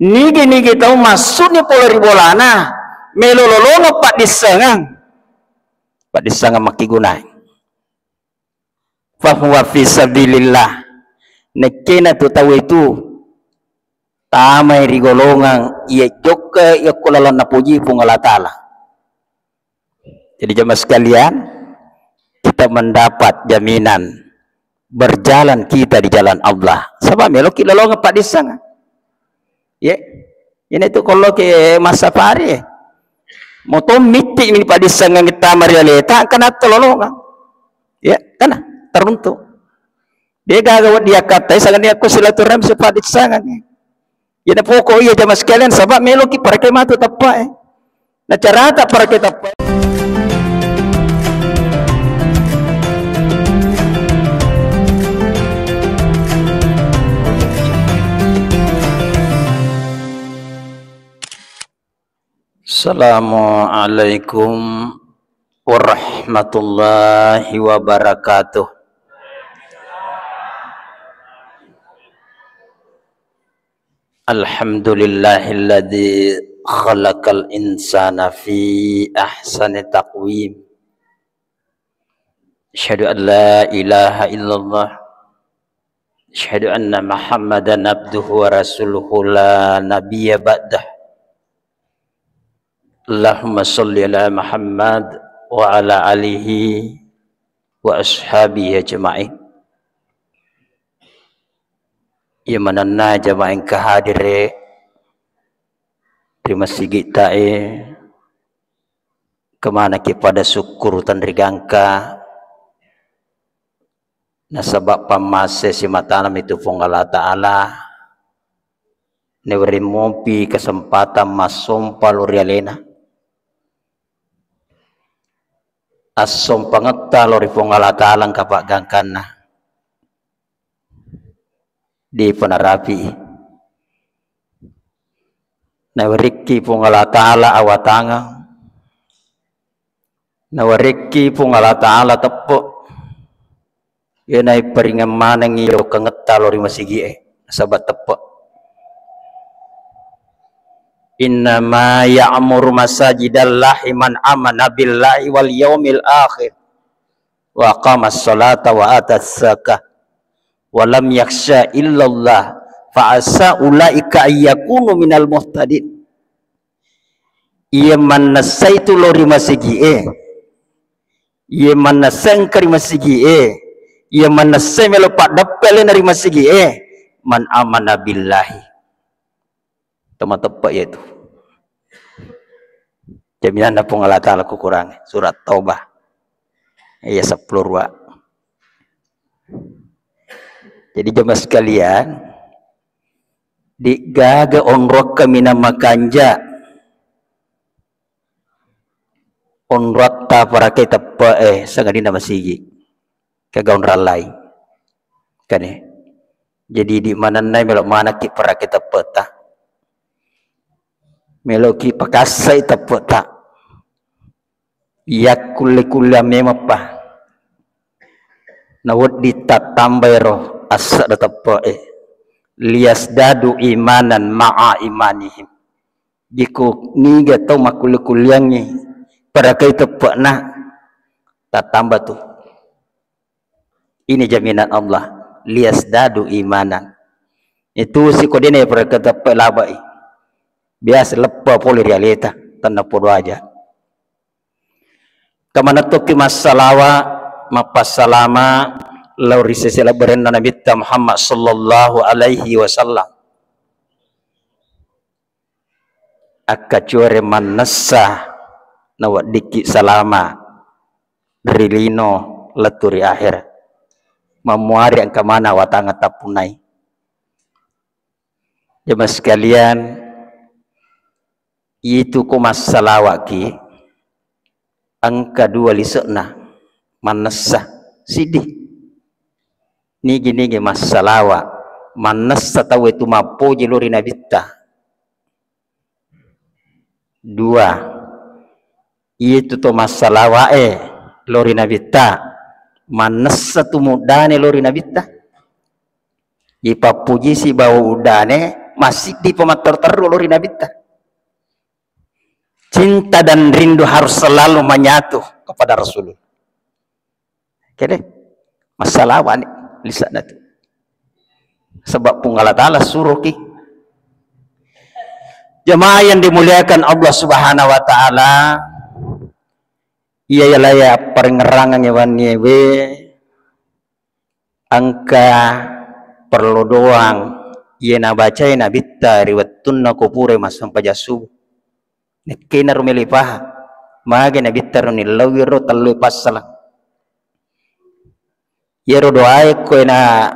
nigi tahu masuknya polari bolana melololongo pak disangang maki gunai fahuwa fi sabilillah nekena tu tahu itu tamai rigolongan ia joka ia kulalan napuji pungala ta'ala. Jadi jemaah sekalian, kita mendapat jaminan berjalan kita di jalan Allah sebab melo kita lolongan pak disang ya ini tu kalau ke masa pari moto miti ini pak disang yang kita marialeta kena tolongan ya kana teruntuk dia gagawat dia kata sangan dia aku silaturahmi sepat disangan ya na pokok iya jamaah sekalian sebab melo ki para kematu tepat na cara tak para kita tepat. Assalamualaikum warahmatullahi wabarakatuh. Alhamdulillahilladzi khalaqal insana fi ahsani taqwim. Asyhadu an la ilaha illallah. Asyhadu anna Muhammadan abduhu wa rasuluhu la nabiyya ba'dah. Allahumma salli ala Muhammad wa ala alihi wa ashabihi ajma'in. Ya mananna jama'in kahadire di masjid kita kemana kepada syukur tanrigangka nasabab pamase si matanam itu Allah Ta'ala neveri mompi kesempatan masompa lurialena asom pangetta lori Allah Ta'ala kapak gangkana di penarapi nawariki Allah Ta'ala awatanga nawariki Allah Ta'ala tepuk yenai peringan manang iyo kangetta lori masigi sabat tepuk innama ya'muru masajidallahi man amana billahi wal yaumil akhir wa aqamas salata wa atas zakah wa lam yakhsha illallah fa asa ulaika ayyakunu minal muhtadin. Ia manasaitu lori masigi ia manasang kari masigi ia manasai melopak dappel dari masigi man amana billahi teman tepat yaitu jaminan apa Allah Ta'ala kurang surat Taubah ayat 10 ruak. Jadi jemaah sekalian digaga onrok kami nama kanja onrok ta para kita sangadina masigi kagaun ralai kan jadi di mana nai melok mana ki para kita peta meloki pakasai tapota yak kulle memapa nawad ditatambayro asa datapa lias dadu imanan ma'a imanihim jiku niga tau makule kulyangi para kai tepak na tak tambah tu ini jaminan Allah lias dadu imanan itu si kodene para kai tepak labai biasa lepa poli realita tanda podo aja kamana toki masalawa mapasalama lauri sesela berenda Nabi Muhammad sallallahu alaihi wasallam akacuare manassa nawat diki salama dari lino leturi akhir mamuari angka mana watanga tapunai. Jemaah sekalian itu ku masalawaki angka 2 lisukna manassa sidih nigi masalawa manassa tahu itu mapoji lori nabita 2 itu to masalawa lori nabita manassa tu mudane lori nabita ipa puji si bawa udane masih di pematar terulur nabita. Cinta dan rindu harus selalu menyatu kepada Rasulullah. Oke deh, masalah wani lisan itu. Sebab Allah Ta'ala suruh ki jemaah yang dimuliakan Allah Subhanahu wa Ta'ala, iya ya perengerangan yawan yewe angka perlu doang iya na baca na bitta riwatun na kupure masam pajasu nekena rumelipah mage na bitta runilawiro talui pasala yero doae ko na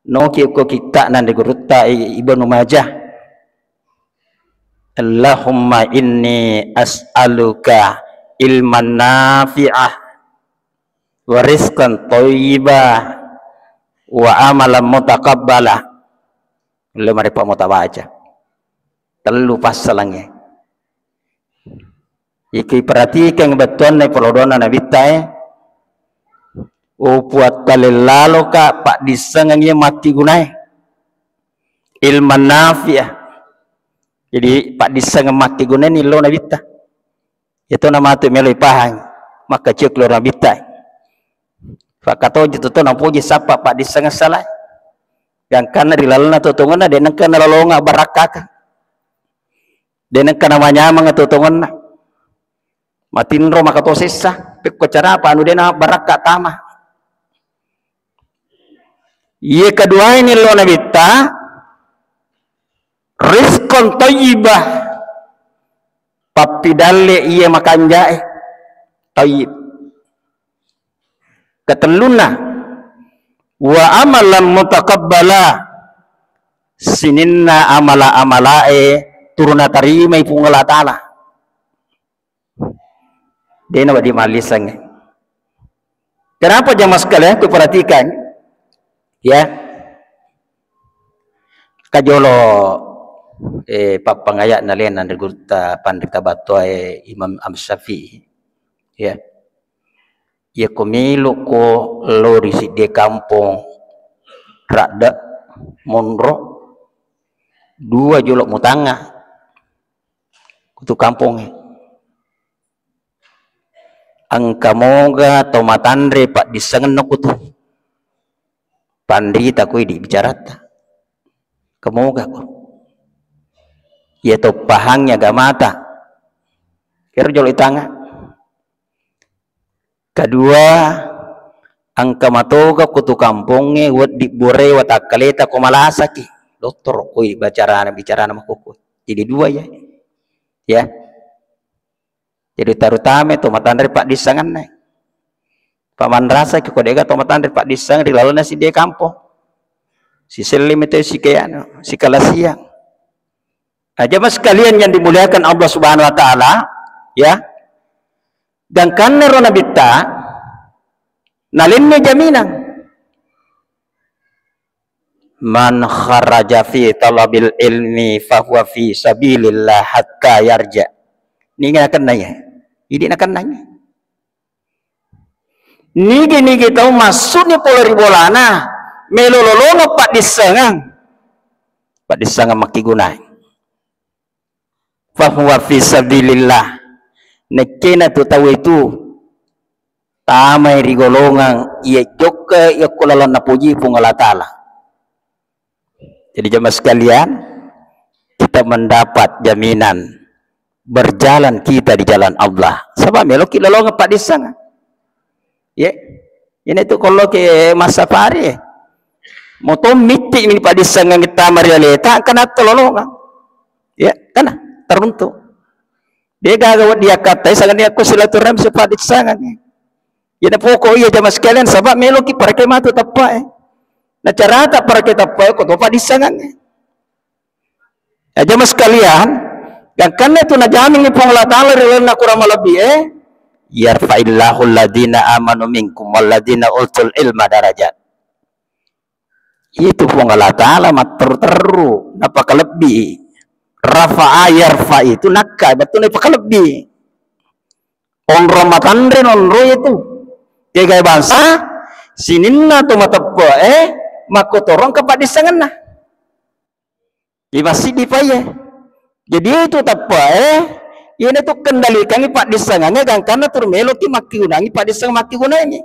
noki ko kita nan digurutta Ibnu Majah. Allahumma inni as'aluka ilman nafi'ah wa rizqan thayyibah wa amalan mutakabbalah. Lu mari pak mutabaca telu pasalangnya iki perhatikan betul nih pelodona nabi tae upuat kalilalo ka pak disangangnya mati gunai ilman nafi'ah. Jadi pak disang mati guna ni lo nabita. Itu nama tu meloi pahang maka cek lo nabita. Pak kato jitu tu nampu je sapa pak disang salah. Yang kana dilalana tu tungana denang kana lalonga barakaka. Denang kana manyamang tu tungana. Matin ro maka to sesa pek ko cara apa anu dena baraka tama. Ye kedua ini lo nabita rizqan thayyibah papidale iya makan jae thayyib keteluna wa amalan mutakabbala sininna amala-amalae turuna tarima ipung Allah Ta'ala dena wadi malisang. Kenapa jamaah sekalian aku perhatikan ya kajolo papangaya nalen nan gurta pandita batwa Imam Syafi'i ya ya komilu ko lori si de kampung rada monro dua jolok mutanga kutu kampung angka moga tomatandre pak disangen kutu pandita kui di bicarata kemoga ko ya to pahangnya gak mata kira jolo itanga kedua angka matoga kutu kampungnya wat di bore wat akaleta ko malasaki dokter koi bicara nama kuku jadi dua ya jadi tarutame to matandre pak disangan naik paman rasa ke kodega to matandre pak disang di lalona si de kampung si selim itu si kayano si kalasiang. Jemaah sekalian yang dimuliakan Allah Subhanahu wa Ta'ala ya dan karena rona bitta nalinnya jaminan man kharaja fi talabil ilmi fahuwa fi sabilillah hatta yarja ini akan nanya ini akan nanya nigi tahu maksudnya polari bolana melololonga pak disangang maki gunai fahuwa fi sabilillah nekena tu tahu itu tamai rigolongan ia joka ia kulalan napuji pung Allah Ta'ala. Jadi jemaah sekalian kita mendapat jaminan berjalan kita di jalan Allah sebab melok kilolongan pak disang ya ini tu kalau ke masa pari moto mitik ni pak disang kita marialeta kena tololongan ya kana teruntuk dia gagawat dia kata sangan dia aku silaturahmi sepadik sangan ya na pokok iya jamaah sekalian sebab meloki parake matu tepat na cara tak parake tepat ko topa disangan ya jamaah sekalian dan karena itu najamin ni Allah Ta'ala rilana kurang lebih yarfa'illahu alladhina amanu minkum walladhina utul ilma darajat itu Allah Ta'ala matur teru napa kelebih rafa'a yarfa itu nakka betul apa lebih on ramatandren on ro itu kayak bangsa sininna tu matappo makotorong kapadisangan nah Di masjid di payah. Jadi itu tapa ini tu kendalikan Pak disangangnya kan karena turmelo ki maki gunangi Pak disang maki gunangi.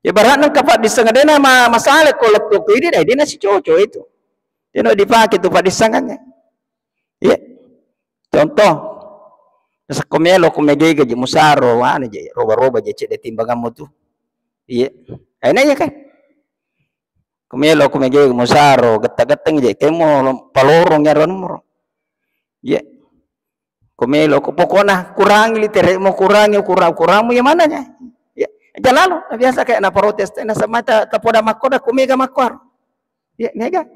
Ibarat nang Pak disang ada nama masalah kalau tu ini dah dia nasi cocok itu. Dia nak dipakai tu Pak disangangnya. Ya. Contoh sekomelo komege gaji musaro mana je roba-roba je cek timbanganmu tu. Iya. Ini ya kan. Komelo komege musaro getang-getang je kemo palorong nyaron mur. Ya. Komelo pokoknya kurangi liter mau kurangmu yang mananya. Ya. Jalan biasa kayak na protes na samata tapoda makoda komega makor. Ya, nega.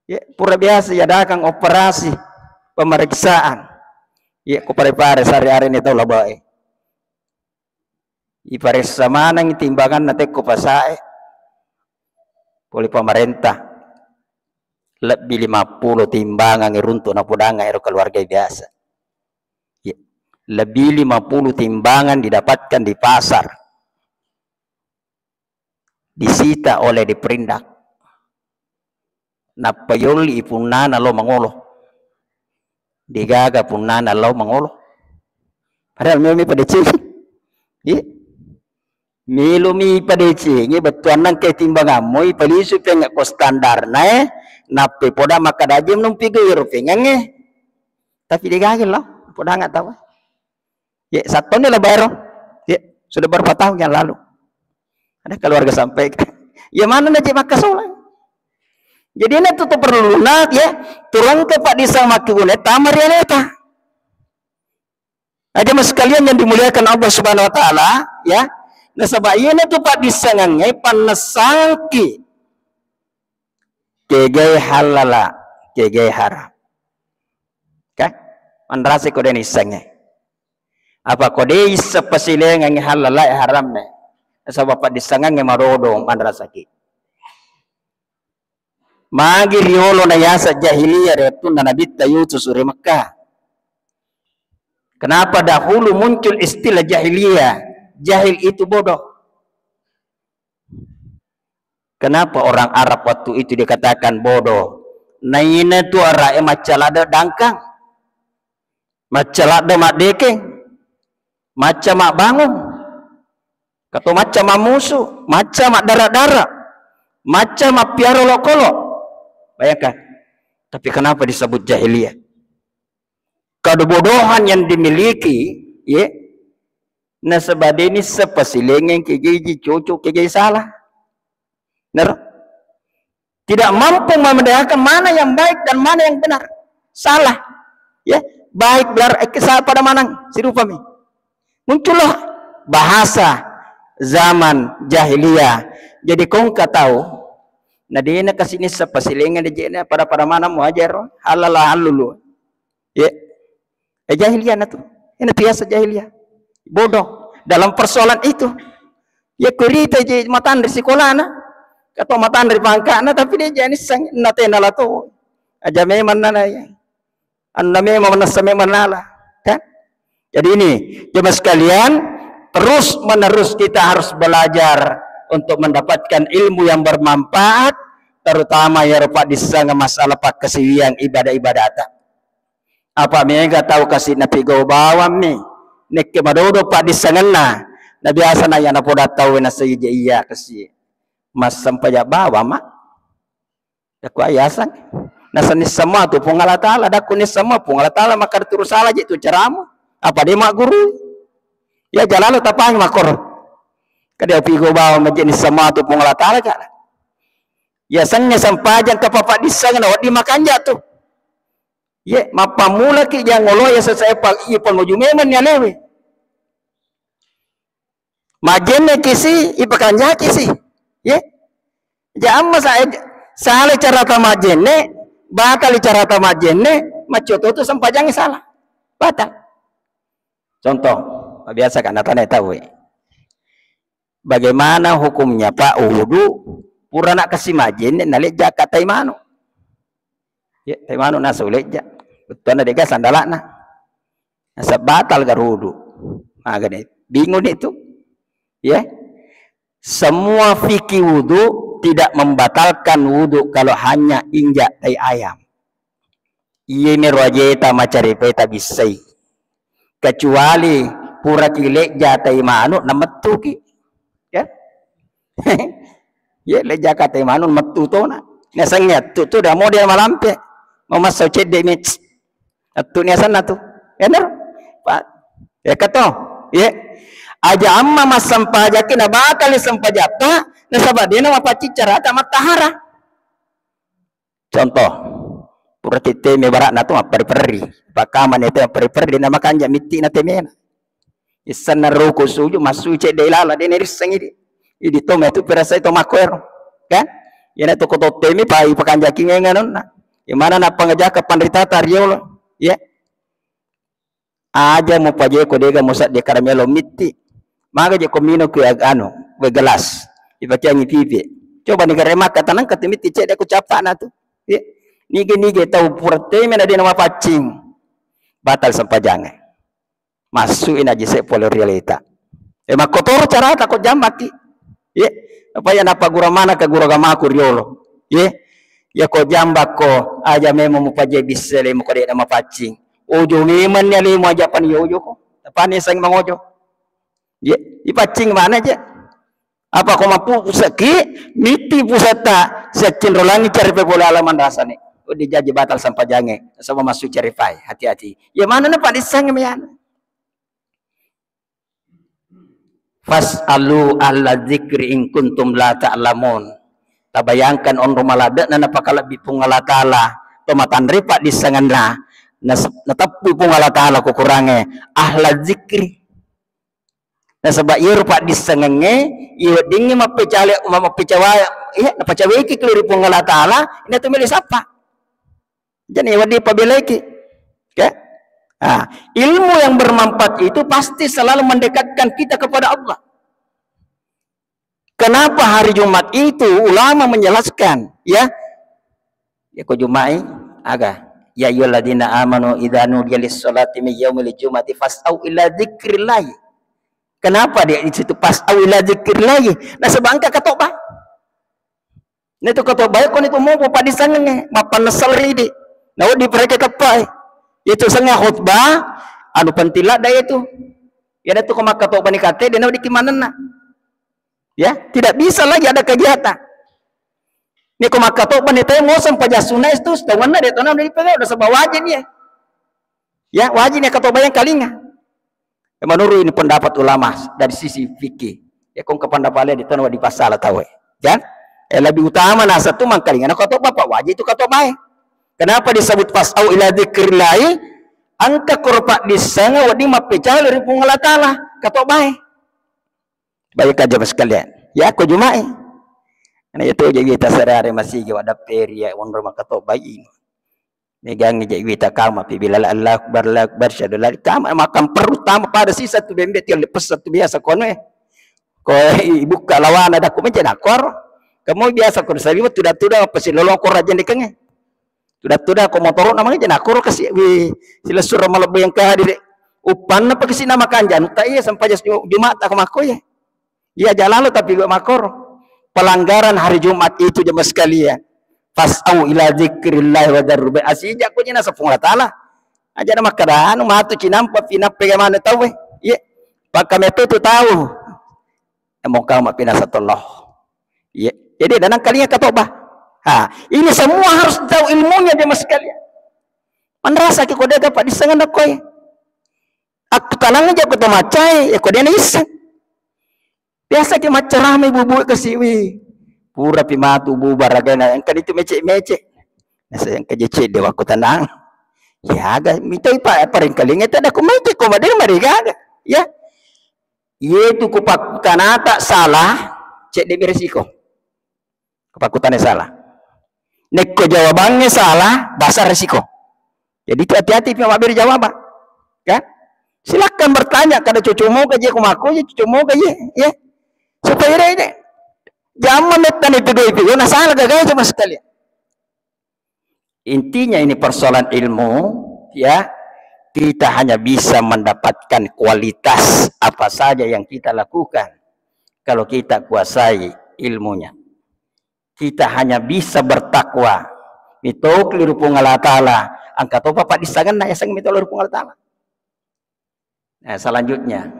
Ya, pura biasa ya dagang operasi pemeriksaan. Ya, ku pare-pare sehari-hari ini tahu lah baik. Iparisa mana yang timbangan nanti ku pasae oleh pemerintah lebih 50 timbangan runtuh na podanga ero keluarga biasa. Ya. Lebih 50 timbangan didapatkan di pasar. Disita oleh diperindak. Napayoli ipunana lo mangolo. Digaga punana lo mangolo. Padahal mi pada cik. Ya. Milumi pada cik, betuan nang kay timbangan mo ipalisu pengak ko standar na napi poda makadajim nung figure pengen tapi digagil lo poda nggak tahu. Ya satu ni lah bayar. Ya sudah berapa tahun yang lalu. Ada keluarga sampai. Ya mana nak cik makasola. Jadi ini tuh perlu nak ya turun ke Pak Disang maki gune tamar ya neta. Aja mas sekalian yang dimuliakan Allah Subhanahu Wa Taala ya. Nah sebab ini tuh Pak Disangannya panasangki kegai halala kegai haram. Kan? Mandrasi kode nisangnya. Apa kode sepasilengan halala haram ne? Sebab Pak Disangannya marodo mandrasaki. Magi riolo na yasa jahiliyah retun na Nabi Yutus suri Mekah. Kenapa dahulu muncul istilah jahiliyah? Jahil itu bodoh. Kenapa orang Arab waktu itu dikatakan bodoh? Naina tu arae macalada dangkang. Macalada mak dekeng. Macam mak bangun. Kata macam mak musuh, macam mak darah-darah. Macam mak piaro lokolo. Bayangkan. Tapi kenapa disebut jahiliyah? Kebodohan yang dimiliki, ya. Nah sebab ini sepasilengan kegigi cocok kegigi salah. Benar? Tidak mampu membedakan mana yang baik dan mana yang benar. Salah. Ya, baik benar salah pada mana? Sirupami. Muncullah bahasa zaman jahiliyah. Jadi kau tahu, nah dia nak kasih ni sepasilengan dia pada mana mau ajar halal halulu. Ya. Jahiliyah na tu. Ini biasa jahiliyah. Bodoh dalam persoalan itu. Ya kurita je matan di sekolah na. Kata matan dari pangkat na tapi dia jenis sang natena la tu. Aja memang na ya. Anda memang nasame manala. Kan? Jadi ini jemaah sekalian terus menerus kita harus belajar untuk mendapatkan ilmu yang bermanfaat terutama ya rupa disanga masalah pak kesiwian ibadah-ibadah. Apa mereka tahu kasih nabi go bawam ni nek madodo pak disangana na biasa na yana poda tahu na saja iya kasih mas sampai ya bawa mak aku ayasan nasani semua tu pengala taala daku ni semua pengala taala maka terus salah je tu caramu apa dia mak guru ya jalan lu tapang makor kada pigo bawa majenis semua tu pengala taala ka ya sangnya sampajan ke papa disangana wadi makan jatuh. Ye, mapamula ki yang ngolo ya saya pak iya pengujumeman ya lewe. Majene kisi ipakanja kisi. Ye. Jam saya salah cara tamajene, batal cara tamajene, macoto tu sampajang salah. Batal. Contoh, biasa kan tanya tahu. Bagaimana hukumnya Pak wudu pura nak kasih majene nalik jakat taimano. Ya, taimano nasuleja. Betul ada sandalak na. Nasa batal garudu. Bingung itu. Ya. Semua fikih wudu tidak membatalkan wudu kalau hanya injak tai ayam. Iya merwajeta macari peta bisai. Kecuali pura kilek jatai manuk na metu ki. Ya. Ya le jakatai manuk metu to na. Nasangnya tu dah model malampe. Memasau cedek ni. Tu ni sana tu. Enar. Pak. Ya kato. Ya. Aja amma masampaja kina bakal sampajata nasabad dia nama pacicara ta matahara. Contoh. Pura tete me barak na tu peri-peri. Pakaman itu peri-peri nama kanja miti na temena. Isan na roko suju masu cedek lala dia neris sangidi. Idi to me tu perasa itu makwero. Kan? Yana to koto temi pai pakanja kingenganon na. Imana na pangajaka pandritata riolo. Ya. Aja mo paje ko dega musat de karamelo miti. Maka je komino ke anu we gelas. Ibacangi pipi. Coba ni remak katanang katimiti cek de ko capa na tu. Ya. Nige tahu purte mena dia nama pacing. Batal sampajang. Masukin aja se polo realita. Mak kotor cara takut jambaki. Ya. Apa ya napa gura mana ke gura gamaku riolo. Ya. Ya ko jambak ko aja memo mo paje bisele mo ko de nama pacing. Ojo ngeman nya le mo aja pan yo ko. Tapane sang mangojo. Ya, ipacing mana aja? Apa kau mampu usaki miti pusata secenrolangi cari bola alaman rasane. Oh dijaji batal sampajange sama masuk cari pai hati-hati. Ya mana na Pak disang meyan. Fas'alu alla dzikri in kuntum la ta'lamun. Tabayangkan on rumalada na napakala bipung Allah taala tomatan ripa disanganna natapu pung Allah taala kukurange ahla dzikri. Nah sebab ia rupa disengenge, ia dingin mapecale, mapecawaya, iya, napacaweki keluri Allah Taala, ini tu milik siapa? Jadi wadi pabeleki, ya? Nah, ilmu yang bermanfaat itu pasti selalu mendekatkan kita kepada Allah. Kenapa hari Jumat itu ulama menjelaskan, ya? Ya kau Jumai, agak. Ya ayyuhalladzina amanu idza nudiya lis-sholati min yaumil jum'ati fas'au ila dzikrillah. Kenapa dia di situ pas awila zikir lagi? Nah sebangka katobah. Nah itu katobah kon itu mau pada sange, mapan nasal ridi. Nah di mereka kapai. Itu sange khutbah anu pentila daya itu. Ya itu koma katobah ni kate dia di kimana na. Ya, tidak bisa lagi ada kegiatan. Ni koma katobah ni teh mau sampai jasuna itu setawana dia tanam dari pegang udah sebab wajib ya. Ya, wajib ni katobah yang kalinya. Menurut ini pendapat ulama dari sisi fikih. Ya kong kependapatannya di tanah di pasal tahu ya. Lebih utama nasa tu mangkalingan kata bapak wajib itu kata baik. Kenapa disebut fasau ila dzikrillah? Angka korpak di sana wadi mapecal dari Allah Taala kata baik. Baik aja sekalian. Ya aku jumai. Karena itu jadi kita sehari masih ada peria on rumah kata baik. Megang je kita kama bila Allah akbar syadallah kama makam perutama pada si satu bembet yang lepas satu biasa kono ko buka lawan ada ko meja nakor kamu biasa ko sabi tuda apa si lolong ko raja dekenge tuda ko motor namanya je nakor kasih sila surah malebe yang kahadi upan apa kasi nama kanjan tai sampai jas Jumat tak mako ya dia jalan lo tapi gua makor pelanggaran hari Jumat itu jemaah sekalian. Fas'au ila dzikrillah wa dzarru bi asija ko nyina sa Allah Taala aja nama kadaan matu cinampa pinap bagaimana tahu ye pakame tu tahu mau kau mak pinasatullah ye jadi danang kalinya katobah ini semua harus tahu ilmunya dia mas sekalian manrasa ki kode dapat disangan koy aku talang aja ko to macai ya kode isang biasa ki macarame bubu kasiwi pura pimatu bubar agana yang kan itu mecek-mecek. Nah sayang kejecek dia waktu tenang. Ya agak minta ipa paling kalinya tak ada kumecek ko madeng mereka ada. Ya. Yaitu kupakutan tak salah cek dia beresiko. Kepakutannya salah. Nek ko jawabannya salah bahasa resiko. Jadi hati-hati pima beri jawaban. Kan? Silakan bertanya kada cucu mau ke je kumaku ya cucu mau ke ya. Supaya ini jangan menetan itu dua itu, nah salah gak cuma sekali. Intinya ini persoalan ilmu, ya kita hanya bisa mendapatkan kualitas apa saja yang kita lakukan kalau kita kuasai ilmunya. kita hanya bisa bertakwa mitok liru pung Allah Ta'ala angkat apa pak disangan na yasang mitok liru pung Allah Ta'ala. Nah selanjutnya,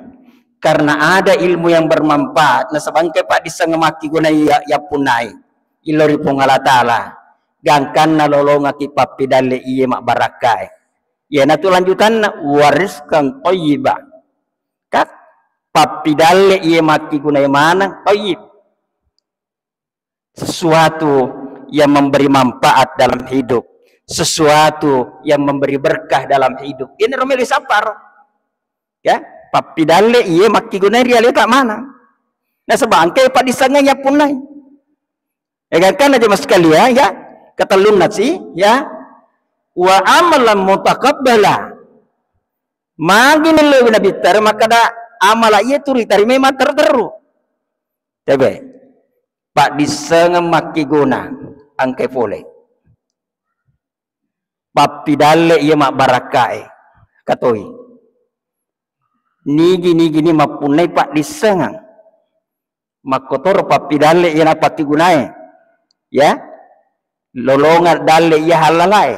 karena ada ilmu yang bermanfaat nah sebangkai pak disang maki guna ya punai ilori pung Allah Ta'ala gangkan na lolonga ki papidale iye mak barakai ya na tu lanjutan na wariskan thayyibah kat papidale iye maki guna mana thayyib, sesuatu yang memberi manfaat dalam hidup, sesuatu yang memberi berkah dalam hidup. Ini romeli sapar ya papidale iye maki guna riale tak mana nah sebangkai pak disanganya punai ya kan aja mas sekalian ya kata lunat sih ya wa amalan mutaqabbala magi nelu nabi tar maka da amala iye turi tari memang terteru tebe pak disengem maki guna angkai pole papidale iye mak barakai katoi nigi mapunai pak disengeng makotor papidale iye napati gunai ya lolongan dale iye halalai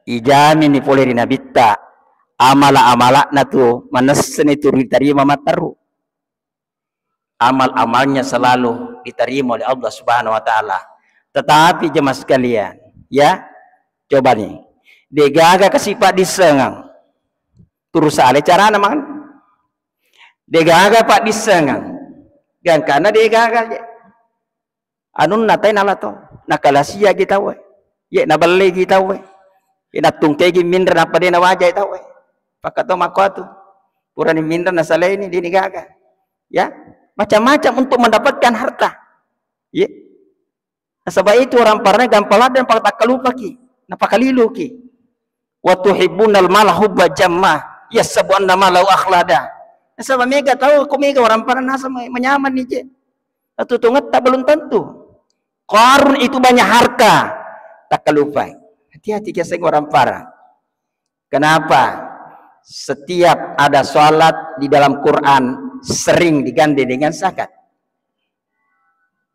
ijami ni pole rina bitta amala na tu manesen itu diterima mataru amal-amalnya selalu diterima oleh Allah Subhanahu wa taala. Tetapi jemaah sekalian, ya, coba nih. Degaga kasipat disengang. Terus ale cara namang. Degaga pak disengang. Gan karena degaga anun natai nalato. Nakalasia kita we. Ye na balle kita we. Ina tungkegi mindra na padena wajah kita we. Pakato makwatu. Purani mindra na saleh ini dinigaga. Ya, macam-macam untuk mendapatkan harta. Ya. Sebab itu orang parane gampala dan pak takalupa ki, napakalilu ki. Wa tuhibbunal mala hubba jamma, yasabu anna malau akhlada. Sebab mega tahu ko mega orang parane nasa menyaman ni je. Atau tungat tak belum tentu. Qarun itu banyak harta, takalupa. Hati-hati kisah orang parah. Kenapa? Setiap ada salat di dalam Quran sering diganti dengan zakat.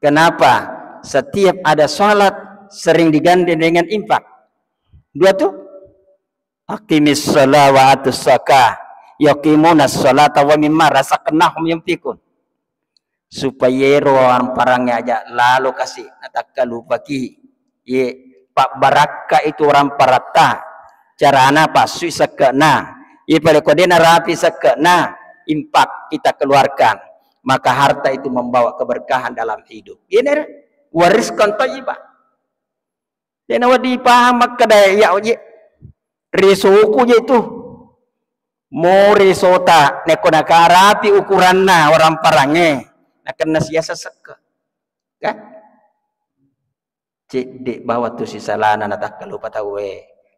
Kenapa? Setiap ada salat sering diganti dengan infak. Dua tuh. Aqimis shalah wa atus zakah. Yaqimunas salata wa mimma razaqnahum yunfikun. Supaya orang parangnya aja lalu kasih nataka lupa ki. Ye pak baraka itu orang parata. Cara apa? Sui sakena. Ye pada kodena rapi sakena. Impak kita keluarkan, maka harta itu membawa keberkahan dalam hidup. Ini wariskan thayyibah. Dan wadi paham kada ya oje resoku je itu. Mo resota neko nakarapi ukuranna orang parange. Nakena siasa seke. Kan? Cek dek bawa tu si salana natak lupa tahu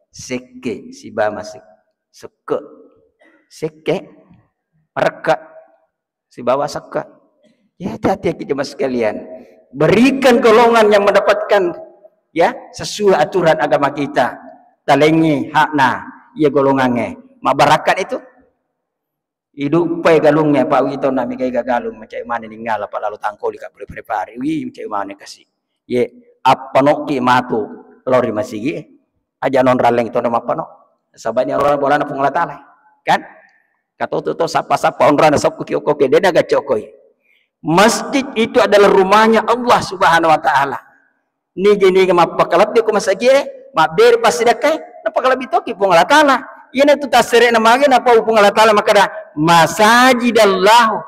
seke si ba masik seke seke mereka si bawah seka. Ya hati-hati jemaah sekalian. Berikan golongan yang mendapatkan ya sesuai aturan agama kita. Talengi hakna ya golongannya. Ma barakat itu hidup pai galungnya Pak Wito nami kai gagalung macam mana ninggal apa lalu tangkoli kak boleh prepare. Wi macam mana kasih. Ye apa noki matu lori masigi aja non raleng itu nama apa no. Sabanya orang bola na pengelatala kan? Kata tu sapa-sapa orang sok koki dia dah gacokoi. Masjid itu adalah rumahnya Allah Subhanahu wa taala. Ni gini mapakalap dia ko masagi maber pasidakai napakalap itu ki pung Allah taala. Ina tu tasere na magi na pung Allah taala maka dah masajidallah.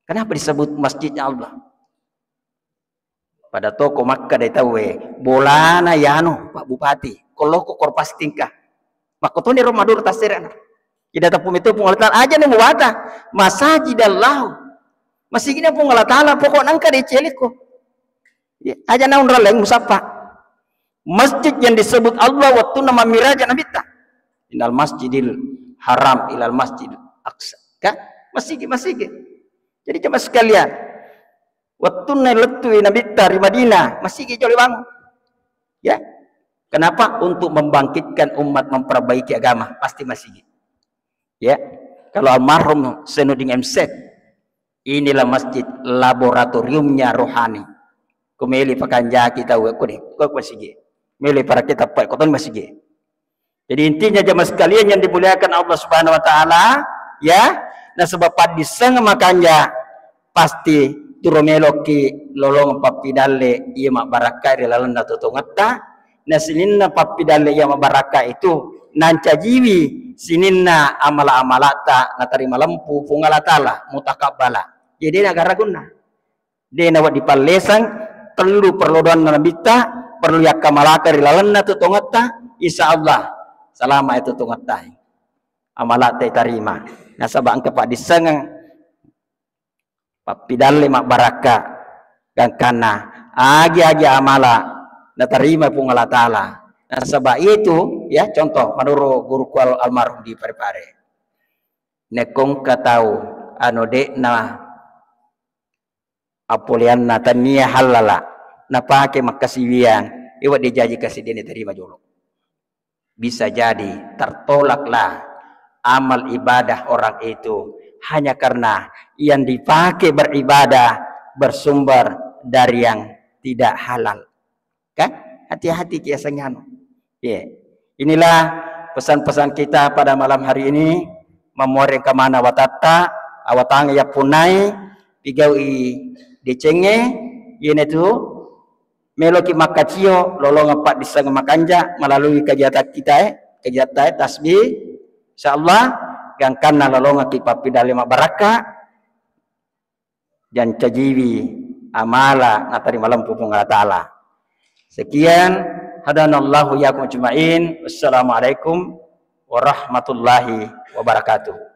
Kenapa disebut masjidnya Allah? Pada toko Makkah dah tahu bolana yano Pak Bupati. Kalau ko korpas tingkah. Maka tu ni Ramadan tasere na. Kita tahu itu pun Allah Ta'ala aja nih muwata masajidallah masih gini pun Allah Ta'ala pokok nangka dicelik kok aja naun raleng musapa masjid yang disebut Allah waktu nama miraja nabi ta inal masjidil haram ilal masjidil aqsa kan masih jadi coba sekalian waktu letu nabi ta di Madinah masih joli bang ya kenapa untuk membangkitkan umat memperbaiki agama pasti masih ya, kalau almarhum Senuding MC Inilah masjid laboratoriumnya rohani. Kumeli pakanja kita ko masjid. Meli para kita pak koton masjid. Jadi intinya jemaah sekalian yang dimuliakan Allah Subhanahu wa taala, ya. Nah sebab padisang makanya pasti turomeloki lolong papidalle iya mak baraka rilalanda tutungata. Nah sininna papidalle iya mak baraka itu nanca jiwi sininna amala-amalata natarima lampu pungalatala mutakabbala. Jadi negara guna. Dia nawat dipalesang perlu perlodoan nabita perlu yakamalaka rilalanda tutungata insyaallah selama itu tungata amalat terima. Nah sabang kepak disengang papidalle mak baraka dan kana agi-agi amala na terima pun Allah taala. Nah sebab itu ya contoh menurut guru almarhum di Parepare nekong katau anu dekna apolian na tania halala na pake makasiwian iwa dijaji kasih dia terima jolo. Bisa jadi tertolaklah amal ibadah orang itu hanya karena yang dipakai beribadah bersumber dari yang tidak halal. Kan? Hati-hati kiasanya. Ya. Inilah pesan-pesan kita pada malam hari ini. Memori kemana watata, awatang ya punai, pigawi dicenge, ini tu meloki makacio lolong apa disang makanja melalui kegiatan kita kegiatan tasbih insyaallah yang kana lolong ki papidale baraka dan cajiwi amala natari malam pupung Allah taala. Sekian hadanallahu yakum ajmain. Wassalamualaikum warahmatullahi wabarakatuh.